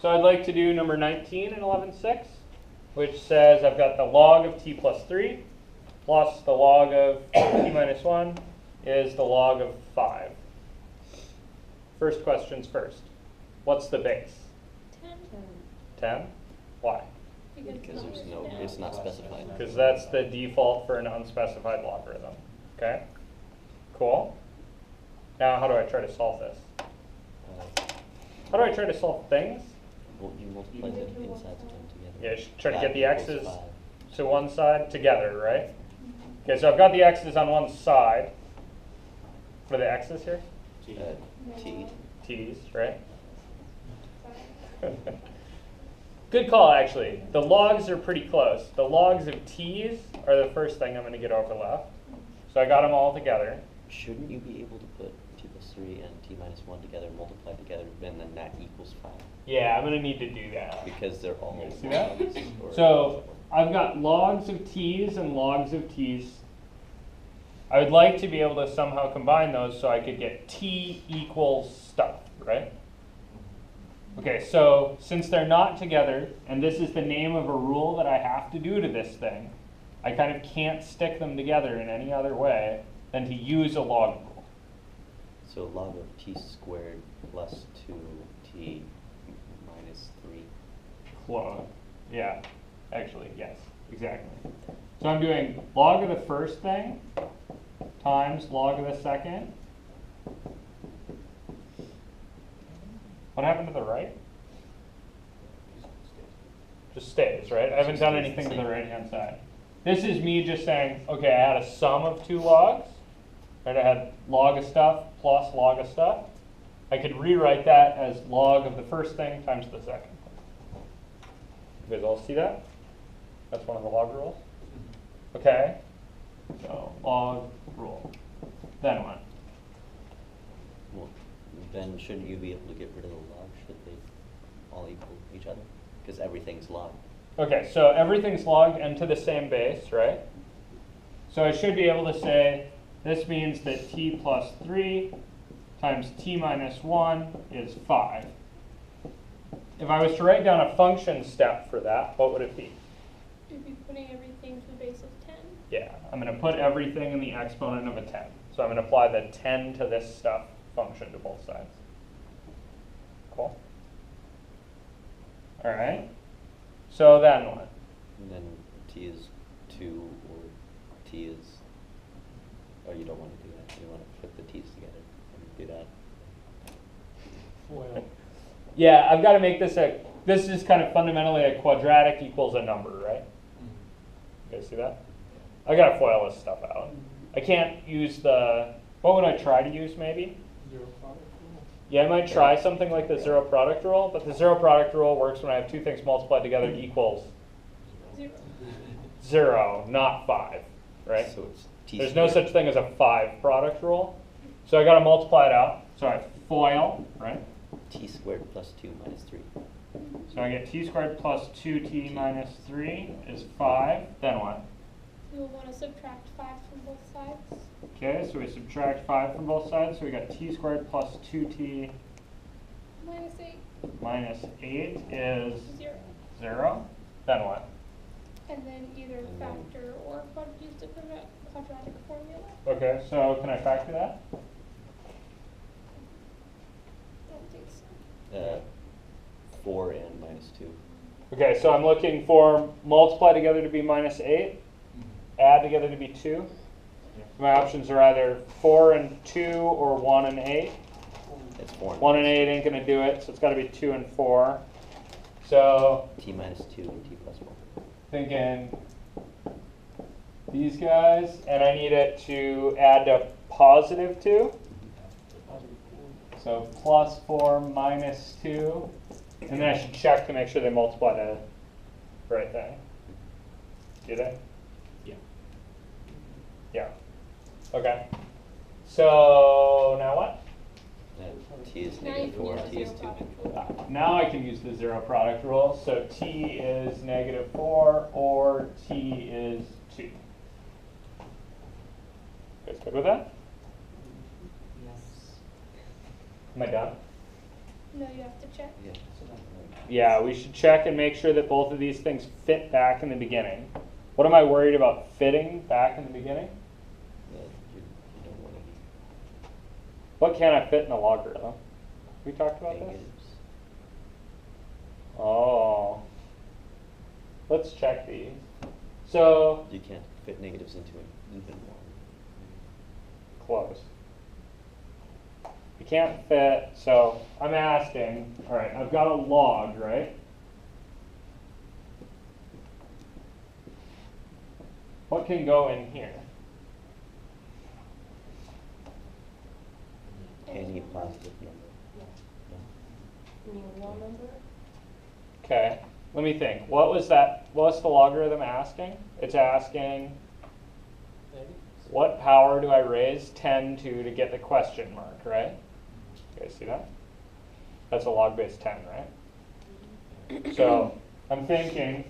So I'd like to do number 19 in 11.6, which says I've got the log of t plus 3 plus the log of t minus 1 is the log of 5. First questions first. What's the base? 10. 10? Why? Because it's not specified. Because that's the default for an unspecified logarithm. Okay? Cool. Now how do I try to solve this? How do I try to solve things? Well, you multiply the insides of them together. Yeah, try to That get the equals x's 5. to one side together, right? Okay, so I've got the x's on one side. What are the x's here? T. T's, right? Good call, actually. The logs are pretty close. The logs of t's are the first thing I'm going to get over left. So I got them all together. Shouldn't you be able to put t plus 3 and t minus 1 together, multiply together, and then that equals 5? Yeah, I'm going to need to do that. Because they're all See that? logs, or- So I've got logs of t's and logs of t's. I would like to be able to somehow combine those so I could get t equals stuff, right? Okay, so since they're not together, and this is the name of a rule that I have to do to this thing, I kind of can't stick them together in any other way than to use a log rule. So log of t squared plus 2t minus 3. Log. Yeah, actually, yes, exactly. So I'm doing log of the first thing times log of the second. What happened to the right? Just stays, right? I haven't done anything to the right-hand side. This is me just saying, okay, I had a sum of two logs. Right? I had log of stuff plus log of stuff. I could rewrite that as log of the first thing times the second thing. You guys all see that? That's one of the log rules. Okay. So log rule. Then what? Well, then shouldn't you be able to get rid of the log? Should they all equal each other? Because everything's log. Okay, so everything's logged into the same base, right? So I should be able to say this means that t plus 3 times t minus 1 is 5. If I was to write down a function step for that, what would it be? You'd be putting everything to the base of 10. Yeah, I'm going to put everything in the exponent of a 10. So I'm going to apply the 10 to this stuff function to both sides. Cool. All right. So then what? And then t is 2 or t is... Oh, you don't want to do that. You want to put the t's together and do that. Well, Yeah, I've got to make this a, this is kind of fundamentally a quadratic equals a number, right? You guys see that? I got to FOIL this stuff out. I can't use the, what would I try to use maybe? zero product rule. Yeah, I might try something like the zero product rule, but the zero product rule works when I have two things multiplied together equals 0. 0, not 5, right? So it's t There's no squared. such thing as a 5 product rule. So I got to multiply it out. So I FOIL, right? T squared plus 2 minus 3. So I get t squared plus 2t minus 3 is 5. Then what? You'll want to subtract 5 from both sides. Okay, so we subtract 5 from both sides. So we got t squared plus 2t Minus 8, minus 8 is 0. 0. Then what? And then either factor or use the quadratic formula. Okay, so can I factor that? Don't think so. 4 and minus 2. Okay, so I'm looking for multiply together to be minus 8, add together to be 2. My options are either 4 and 2 or 1 and 8. It's 4 and 1 and 8 ain't going to do it, so it's got to be 2 and 4. So t minus 2 and t plus 1. thinking these guys, and I need it to add to positive 2. So plus 4 minus 2. And then I should check to make sure they multiply to the right thing. Do they? Yeah. Yeah. Okay. So now what? T is Now you negative can 4, use t is zero 2. product rule. Now I can use the zero product rule. So t is negative 4 or t is 2. You guys good with that? Yes. Am I done? No, you have to check. Yeah. Yeah, we should check and make sure that both of these things fit back in the beginning. What am I worried about fitting back in the beginning? That you don't want any What can I fit in a logarithm? We talked about this? negatives. Oh. Let's check these. So, You can't fit negatives into an even one. close. You can't fit, so I'm asking, all right, I've got a log, right? What can go in here? Any positive number. You mean a real number? Okay, let me think. What was that? What's the logarithm asking? It's asking, what power do I raise 10 to get the question mark, right? You guys see that? That's a log base 10, right? So I'm thinking,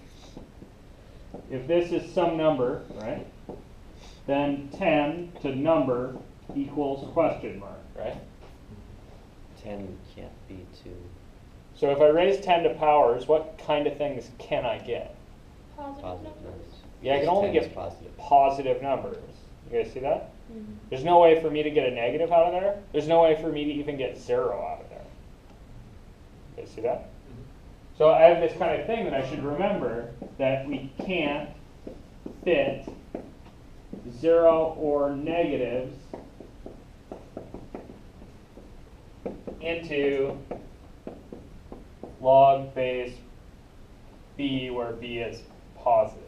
if this is some number, right, then 10 to number equals question mark, right? 10 can't be 2. So if I raise 10 to powers, what kind of things can I get? Positive Positive numbers. numbers. Yeah, I can Because only 10 is get positive. positive numbers. You guys see that? Mm-hmm. There's no way for me to get a negative out of there. There's no way for me to even get 0 out of there. You guys see that? So I have this kind of thing that I should remember, that we can't fit 0 or negatives into log base b, where b is positive.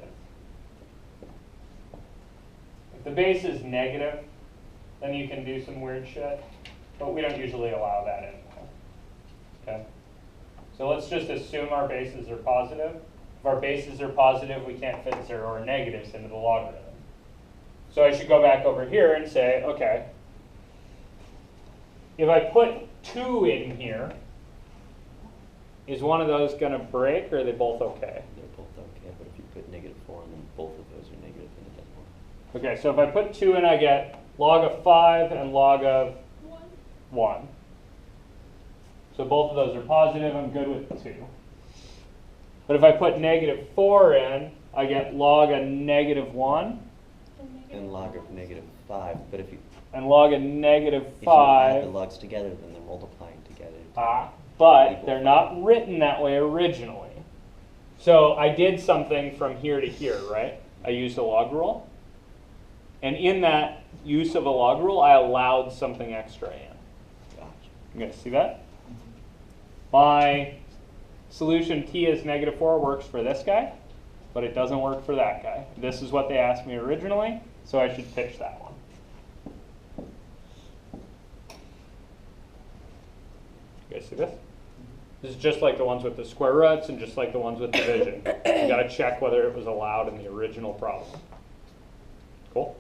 If the base is negative, then you can do some weird shit, but we don't usually allow that in. Okay? So let's just assume our bases are positive. If our bases are positive, we can't fit 0 or negatives into the logarithm. So I should go back over here and say, okay, if I put 2 in here, is one of those going to break, or are they both okay? They're both okay, but if you put -4 in them, both of those are negative and it doesn't work. Okay, so if I put 2 in, I get log of 5 and log of 1. So both of those are positive. I'm good with 2. But if I put -4 in, I get log of -1 And log of -5, but if you and log of if you add the -5. logs together, then they're multiplying together. But they're not written that way originally. So I did something from here to here, right? I used a log rule. And in that use of a log rule, I allowed something extra in. Gotcha. You guys see that? My solution t is -4 works for this guy, but it doesn't work for that guy. This is what they asked me originally, so I should pitch that one. You guys see this? This is just like the ones with the square roots and just like the ones with division. You got to check whether it was allowed in the original problem. Cool?